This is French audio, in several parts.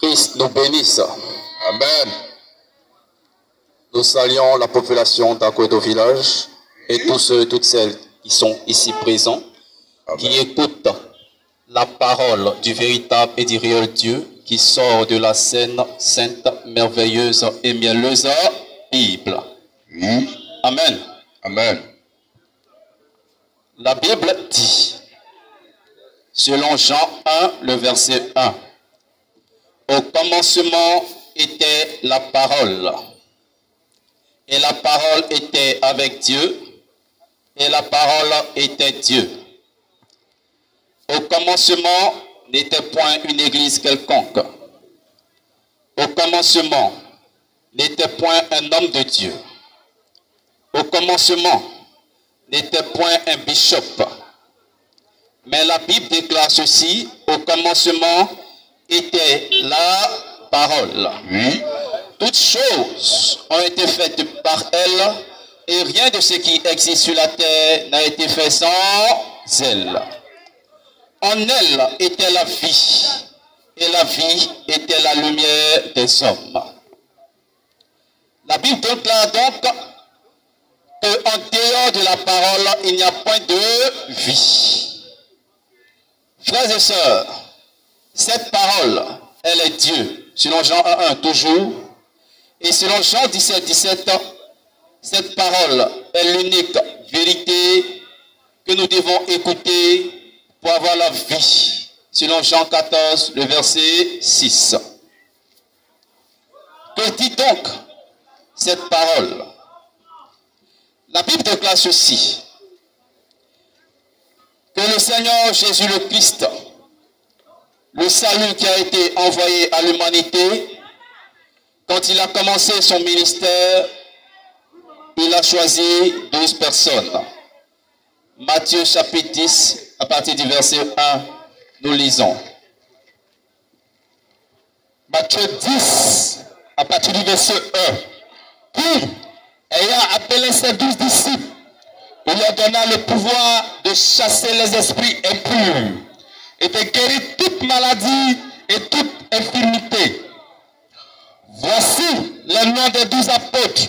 Christ nous bénisse. Amen. Nous saluons la population d'Akwedo Village et tous ceux et toutes celles qui sont ici présents, Amen. qui écoutent la parole du véritable et du réel Dieu qui sort de la sainte, merveilleuse et mielleuse Bible. Oui. Amen. Amen. La Bible dit, selon Jean 1, le verset 1, au commencement était la parole, et la parole était avec Dieu, et la parole était Dieu. Au commencement n'était point une église quelconque. Au commencement n'était point un homme de Dieu. Au commencement n'était point un bishop. Mais la Bible déclare ceci, au commencement était la parole. Oui. Toutes choses ont été faites par elle, et rien de ce qui existe sur la terre n'a été fait sans elle. En elle était la vie, et la vie était la lumière des hommes. La Bible déclare donc qu'en dehors de la parole, il n'y a point de vie. Frères et sœurs, cette parole, elle est Dieu. Selon Jean 1, toujours. Et selon Jean 17, 17, cette parole est l'unique vérité que nous devons écouter pour avoir la vie. Selon Jean 14, le verset 6. Que dit donc cette parole? La Bible déclare ceci, que le Seigneur Jésus le Christ, le salut qui a été envoyé à l'humanité, quand il a commencé son ministère, il a choisi 12 personnes. Matthieu chapitre 10, à partir du verset 1, nous lisons. Matthieu 10, à partir du verset 1. Puis, ayant appelé ses 12 disciples, il leur donna le pouvoir de chasser les esprits impurs et de guérir toute maladie et toute infirmité. Voici les noms des 12 apôtres.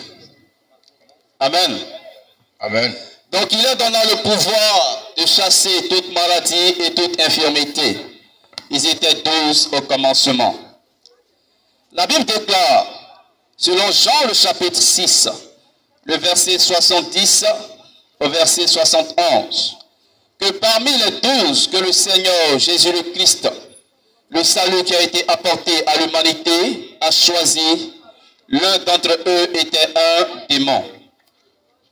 Amen. Amen. Donc il leur donna le pouvoir de chasser toute maladie et toute infirmité. Ils étaient 12 au commencement. La Bible déclare, selon Jean le chapitre 6, le verset 70 au verset 71, que parmi les 12 que le Seigneur Jésus le Christ, le salut qui a été apporté à l'humanité, a choisi, l'un d'entre eux était un démon.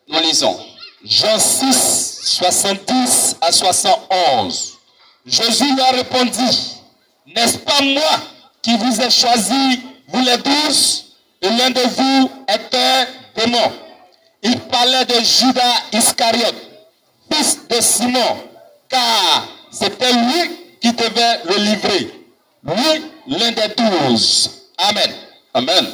Nous lisons. Jean 6, 70 à 71. Jésus leur répondit, n'est-ce pas moi qui vous ai choisi, vous les 12, et l'un de vous est un démon? Il parlait de Judas Iscariote, fils de Simon, car c'était lui qui devait le livrer. Lui, l'un des 12. Amen. Amen.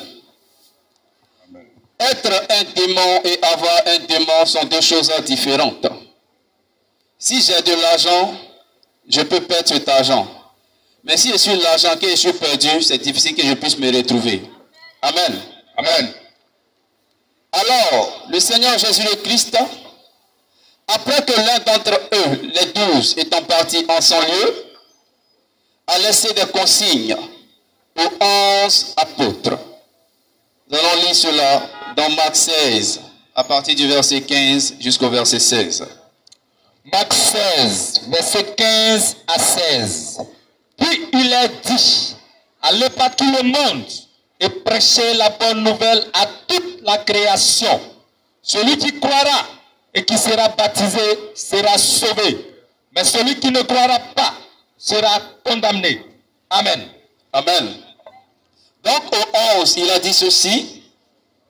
Être un démon et avoir un démon sont deux choses différentes. Si j'ai de l'argent, je peux perdre cet argent. Mais si je suis l'argent que je suis perdu, c'est difficile que je puisse me retrouver. Amen. Amen. Alors, le Seigneur Jésus le Christ, après que l'un d'entre eux, les 12, étant partis en son lieu, a laissé des consignes aux 11 apôtres. Nous allons lire cela dans Marc 16, à partir du verset 15 jusqu'au verset 16. Marc 16, verset 15 à 16. Puis il a dit, allez par tout le monde et prêchez la bonne nouvelle à toute la création. Celui qui croira et qui sera baptisé sera sauvé. Mais celui qui ne croira pas sera condamné. Amen. Amen. Donc au 11, il a dit ceci.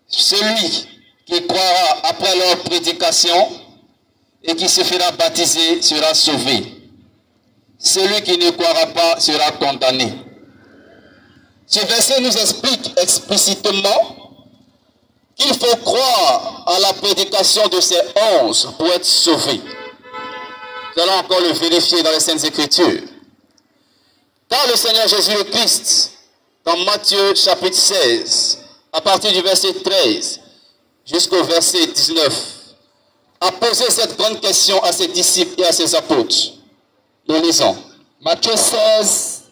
Celui qui croira après leur prédication et qui se fera baptiser sera sauvé. Celui qui ne croira pas sera condamné. Ce verset nous explique explicitement qu'il faut croire à la prédication de ces 11 pour être sauvé. Nous allons encore le vérifier dans les Saintes Écritures. Quand le Seigneur Jésus le Christ dans Matthieu chapitre 16, à partir du verset 13 jusqu'au verset 19, a posé cette grande question à ses disciples et à ses apôtres. Nous lisons. Matthieu 16,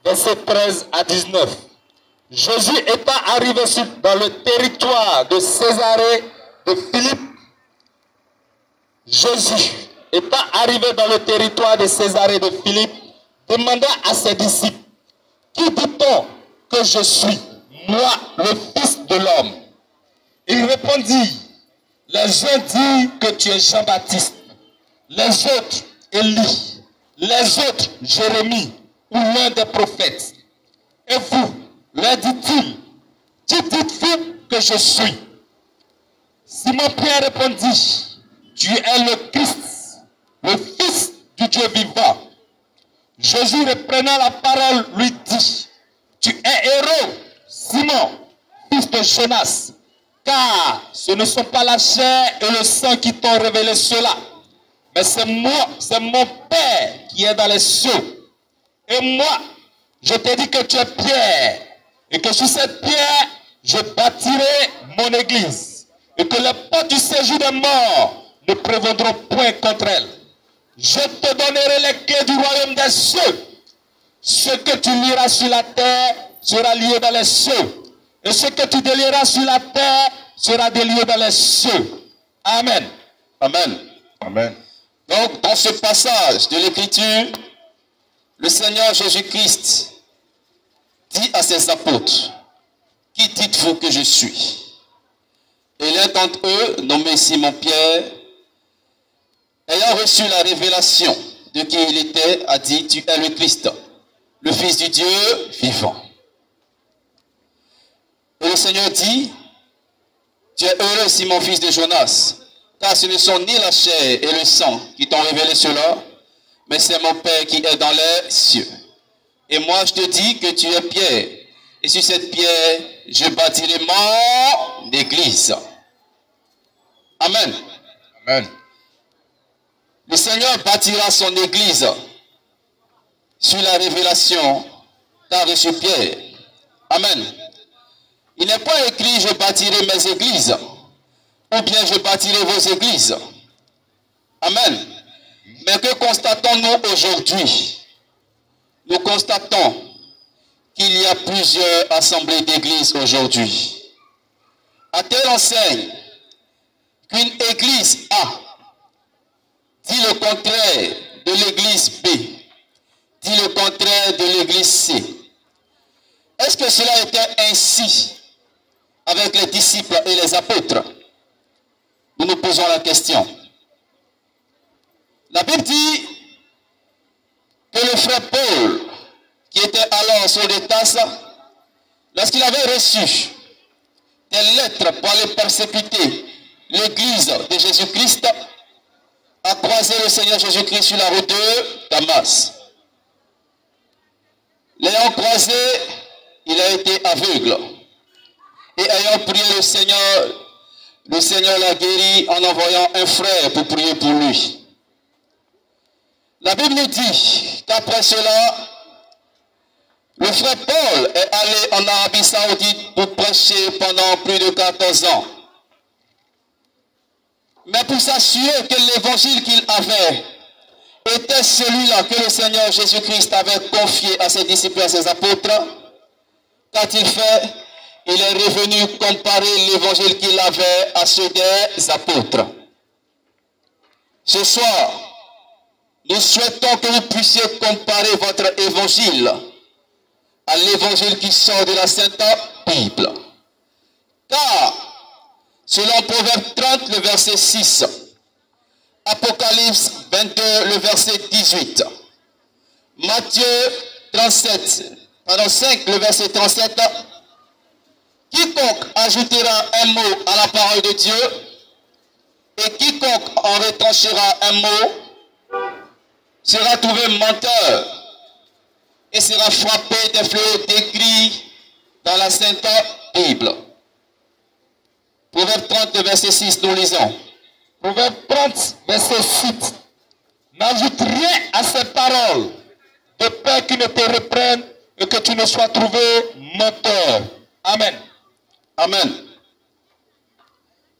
verset 13 à 19. Jésus étant arrivé dans le territoire de Césarée de Philippe, Jésus étant arrivé dans le territoire de Césarée de Philippe, demanda à ses disciples, qui dit-on que je suis, moi, le Fils de l'homme? Il répondit, les uns disent que tu es Jean-Baptiste, les autres Élie, les autres Jérémie ou l'un des prophètes. Et vous, leur dit-il, qui dites-vous que je suis? Simon-Pierre répondit, tu es le Christ, le Fils du Dieu vivant. Jésus reprenant la parole lui dit, tu es héros, Simon, fils de Jonas, car ce ne sont pas la chair et le sang qui t'ont révélé cela, mais c'est moi, c'est mon Père qui est dans les cieux. Et moi, je t'ai dit que tu es Pierre, et que sur cette pierre, je bâtirai mon église, et que les portes du séjour des morts ne prévaudront point contre elle. Je te donnerai les clés du royaume des cieux. Ce que tu lieras sur la terre sera lié dans les cieux. Et ce que tu délieras sur la terre sera délié dans les cieux. Amen. Amen. Amen. Donc, dans ce passage de l'Écriture, le Seigneur Jésus-Christ dit à ses apôtres, qui dites-vous que je suis? Et l'un d'entre eux, nommé Simon-Pierre, ayant reçu la révélation de qui il était, a dit, tu es le Christ, le Fils du Dieu vivant. Et le Seigneur dit, tu es heureux, Simon, fils de Jonas, car ce ne sont ni la chair et le sang qui t'ont révélé cela, mais c'est mon Père qui est dans les cieux. Et moi, je te dis que tu es Pierre, et sur cette pierre, je bâtirai mon église. Amen. Amen. Le Seigneur bâtira son église sur la révélation qu'a reçu Pierre. Amen. Il n'est pas écrit, je bâtirai mes églises, ou bien je bâtirai vos églises. Amen. Mais que constatons-nous aujourd'hui? Nous constatons qu'il y a plusieurs assemblées d'églises aujourd'hui. À telle enseigne qu'une église A dit le contraire de l'église B, dit le contraire de l'église C. Est-ce que cela était ainsi avec les disciples et les apôtres? Nous nous posons la question. La Bible dit que le frère Paul, qui était alors sur les tasses, lorsqu'il avait reçu des lettres pour aller persécuter l'église de Jésus-Christ, a croisé le Seigneur Jésus-Christ sur la route de Damas. L'ayant croisé, il a été aveugle. Et ayant prié le Seigneur l'a guéri en envoyant un frère pour prier pour lui. La Bible nous dit qu'après cela, le frère Paul est allé en Arabie Saoudite pour prêcher pendant plus de 14 ans. Mais pour s'assurer que l'évangile qu'il avait était celui-là que le Seigneur Jésus-Christ avait confié à ses disciples et à ses apôtres, qu'a-t-il fait? Il est revenu comparer l'évangile qu'il avait à ceux des apôtres. Ce soir, nous souhaitons que vous puissiez comparer votre évangile à l'évangile qui sort de la Sainte Bible. Car, selon Proverbe 30, le verset 6, Apocalypse 22, le verset 18, Matthieu 5, le verset 37, quiconque ajoutera un mot à la parole de Dieu et quiconque en retranchera un mot sera trouvé menteur et sera frappé des fléaux décrits dans la Sainte Bible. Proverbe 30, verset 6, nous lisons. Proverbe 30, verset 6. N'ajoute rien à ces paroles, de peur qu'ils ne te reprennent et que tu ne sois trouvé menteur. Amen. Amen.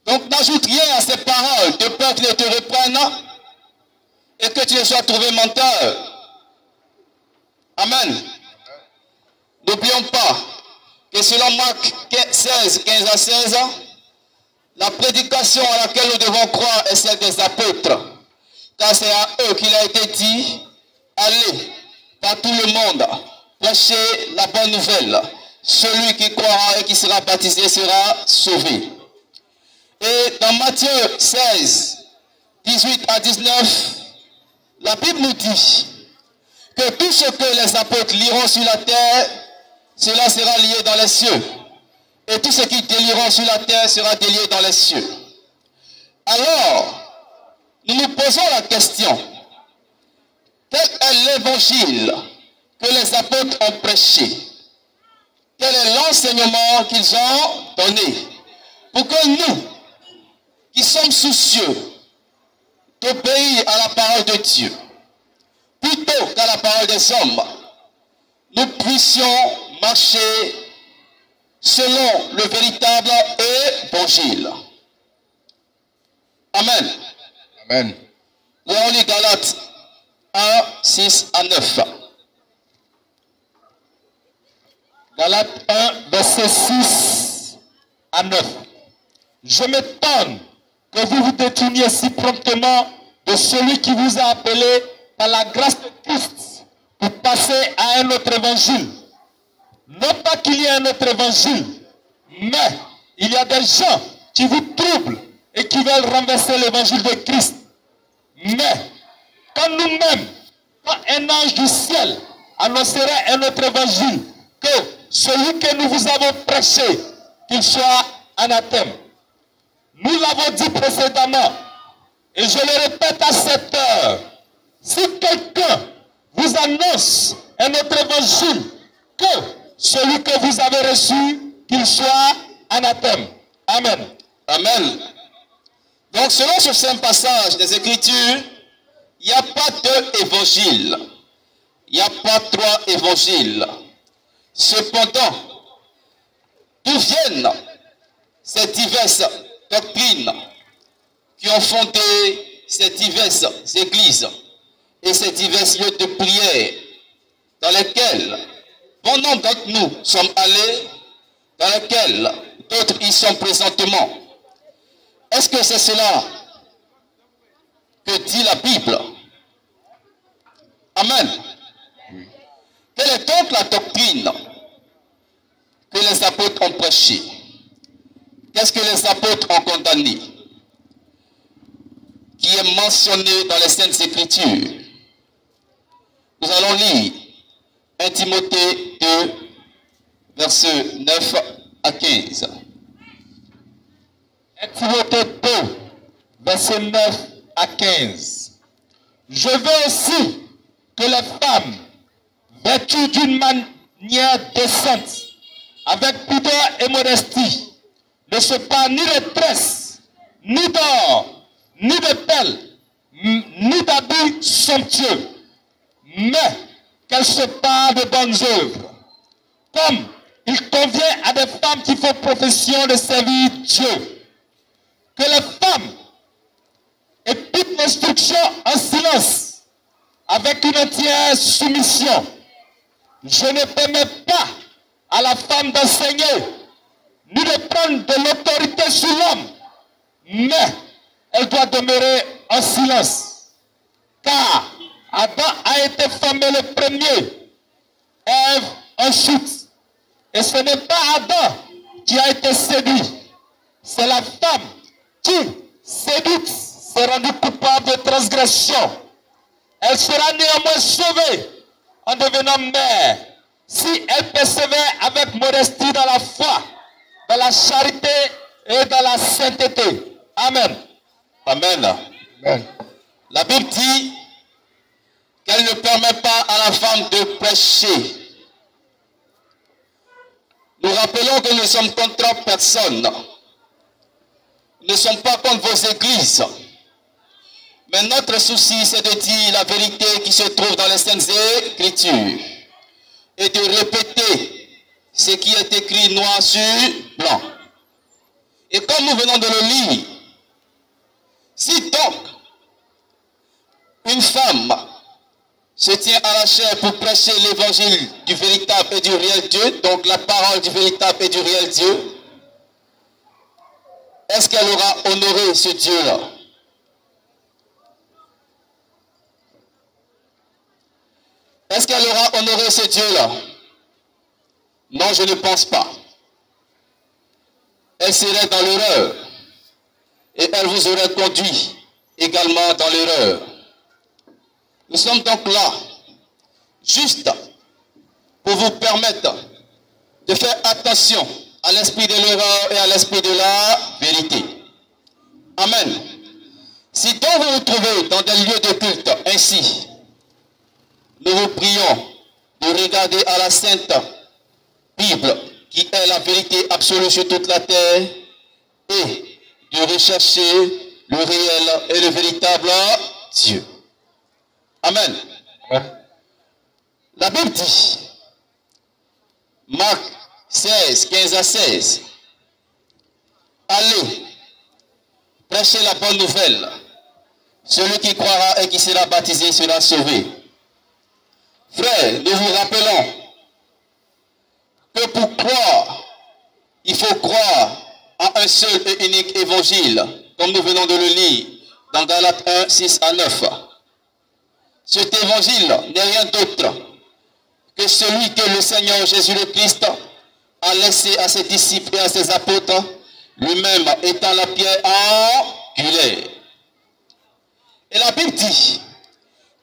Donc n'ajoute rien à ces paroles de peur qu'ils ne te reprennent et que tu ne sois trouvé menteur. Amen. N'oublions pas que selon Marc 16, 15 à 16, la prédication à laquelle nous devons croire est celle des apôtres. Car c'est à eux qu'il a été dit, allez par tout le monde, prêchez la bonne nouvelle. Celui qui croira et qui sera baptisé sera sauvé. Et dans Matthieu 16, 18 à 19, la Bible nous dit que tout ce que les apôtres liront sur la terre, cela sera lié dans les cieux. Et tout ce qu'ils délieront sur la terre sera délié dans les cieux. Alors, nous nous posons la question, quel est l'évangile que les apôtres ont prêché? Quel est l'enseignement qu'ils ont donné? Pour que nous, qui sommes soucieux d'obéir à la parole de Dieu, plutôt qu'à la parole des hommes, nous puissions marcher selon le véritable évangile. Amen. Amen. Nous allons lire Galates 1, 6 à 9. Galates 1, verset 6 à 9. Je m'étonne que vous vous détourniez si promptement de celui qui vous a appelé par la grâce de Christ pour passer à un autre évangile. Non pas qu'il y ait un autre évangile, mais il y a des gens qui vous troublent et qui veulent renverser l'évangile de Christ. Mais quand nous-mêmes, quand un ange du ciel annoncerait un autre évangile, que celui que nous vous avons prêché, qu'il soit anathème. Nous l'avons dit précédemment, et je le répète à cette heure, si quelqu'un vous annonce un autre évangile que celui que vous avez reçu, qu'il soit anathème. Amen. Amen. Donc selon ce saint passage des Écritures, il n'y a pas deux évangiles. Il n'y a pas trois évangiles. Cependant, d'où viennent ces diverses doctrines qui ont fondé ces diverses églises et ces divers lieux de prière dans lesquels bon nombre d'entre nous sommes allés, dans lesquels d'autres y sont présentement. Est-ce que c'est cela que dit la Bible? Amen. Quelle est donc la doctrine que les apôtres ont prêchée? Qu'est-ce que les apôtres ont condamné? Qui est mentionné dans les Saintes Écritures? Nous allons lire 1 Timothée 2, versets 9 à 15. 1 Timothée 2, verset 9 à 15. Je veux aussi que les femmes, vêtues d'une manière décente, avec pudeur et modestie, ne se parent ni de tresses, ni d'or, ni de perles, ni d'habits somptueux, mais qu'elles se parent de bonnes œuvres, comme il convient à des femmes qui font profession de servir Dieu. Que les femmes écoutent l'instruction en silence, avec une entière soumission. Je ne permets pas à la femme d'enseigner, ni de prendre de l'autorité sur l'homme, mais elle doit demeurer en silence. Car Adam a été formé le premier, Ève ensuite. Et ce n'est pas Adam qui a été séduit, c'est la femme qui, séduite, s'est rendue coupable de transgression. Elle sera néanmoins sauvée en devenant mère, si elle persévère avec modestie dans la foi, dans la charité et dans la sainteté. Amen. Amen. Amen. La Bible dit qu'elle ne permet pas à la femme de prêcher. Nous rappelons que nous sommes contre personne. Nous ne sommes pas contre vos églises. Mais notre souci, c'est de dire la vérité qui se trouve dans les Saintes Écritures. et de répéter ce qui est écrit noir sur blanc. Et comme nous venons de le lire, si donc une femme se tient à la chair pour prêcher l'évangile du véritable et du réel Dieu, donc la parole du véritable et du réel Dieu, est-ce qu'elle aura honoré ce Dieu-là? Est-ce qu'elle aura honoré ce Dieu-là? Non, je ne pense pas. Elle serait dans l'erreur. Et elle vous aurait conduit également dans l'erreur. Nous sommes donc là, juste pour vous permettre de faire attention à l'esprit de l'erreur et à l'esprit de la vérité. Amen. Si donc vous vous trouvez dans des lieux de culte ainsi, nous vous prions de regarder à la Sainte Bible, qui est la vérité absolue sur toute la terre, et de rechercher le réel et le véritable Dieu. Amen. La Bible dit, Marc 16, 15 à 16, allez, prêchez la bonne nouvelle. Celui qui croira et qui sera baptisé sera sauvé. Frères, nous vous rappelons que pour croire, il faut croire en un seul et unique évangile, comme nous venons de le lire dans Galates 1, 6 à 9. Cet évangile n'est rien d'autre que celui que le Seigneur Jésus le Christ a laissé à ses disciples et à ses apôtres, lui-même étant la pierre angulaire. Et la Bible dit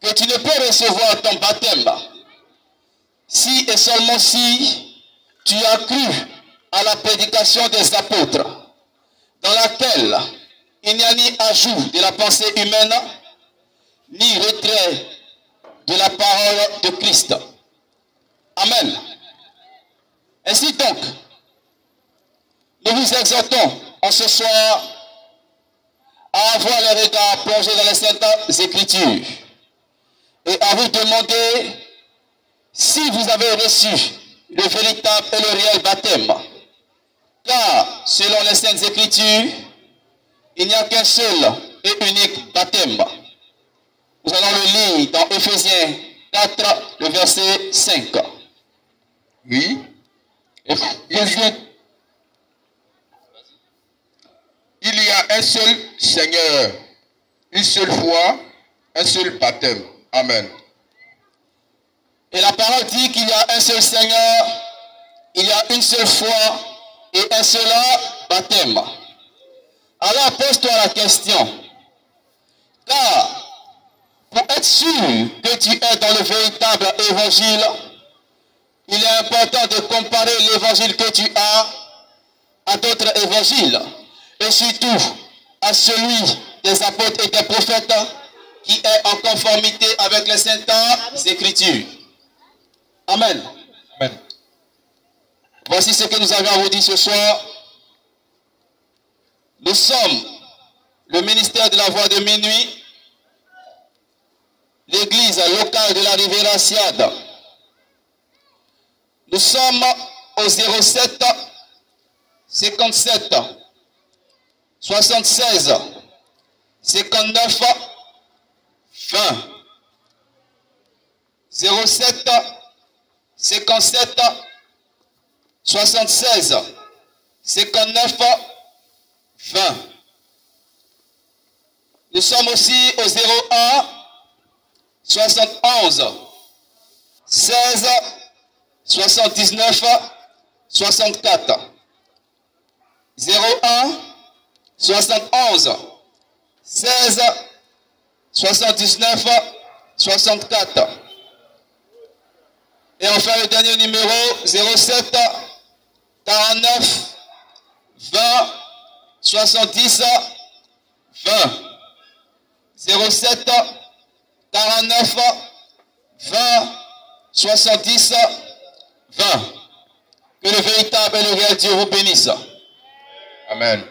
que tu ne peux recevoir ton baptême si et seulement si tu as cru à la prédication des apôtres, dans laquelle il n'y a ni ajout de la pensée humaine, ni retrait de la parole de Christ. Amen. Ainsi donc, nous vous exhortons en ce soir à avoir les regards plongés dans les Saintes Écritures et à vous demander si vous avez reçu le véritable et le réel baptême. Car, selon les Saintes Écritures, il n'y a qu'un seul et unique baptême. Nous allons le lire dans Éphésiens 4, le verset 5. Oui. Éphésiens. Il y a un seul Seigneur, une seule foi, un seul baptême. Amen. Et la parole dit qu'il y a un seul Seigneur, il y a une seule foi et un seul baptême. Alors pose-toi la question. Car pour être sûr que tu es dans le véritable évangile, il est important de comparer l'évangile que tu as à d'autres évangiles, et surtout à celui des apôtres et des prophètes qui est en conformité avec les Saintes Écritures. Amen. Amen. Voici ce que nous avons à vous dire ce soir. Nous sommes le ministère de la Voix de Minuit, l'église locale de la Riviera Siad. Nous sommes au 07 57 76 59 20. 07 57 76 59 20. Nous sommes aussi au 01 71 16 79 64. 01 71 16 79 64. Et enfin le dernier numéro 07 49 20 70 20. 07 49 20 70 20. Que le véritable et le réel Dieu vous bénisse. Amen.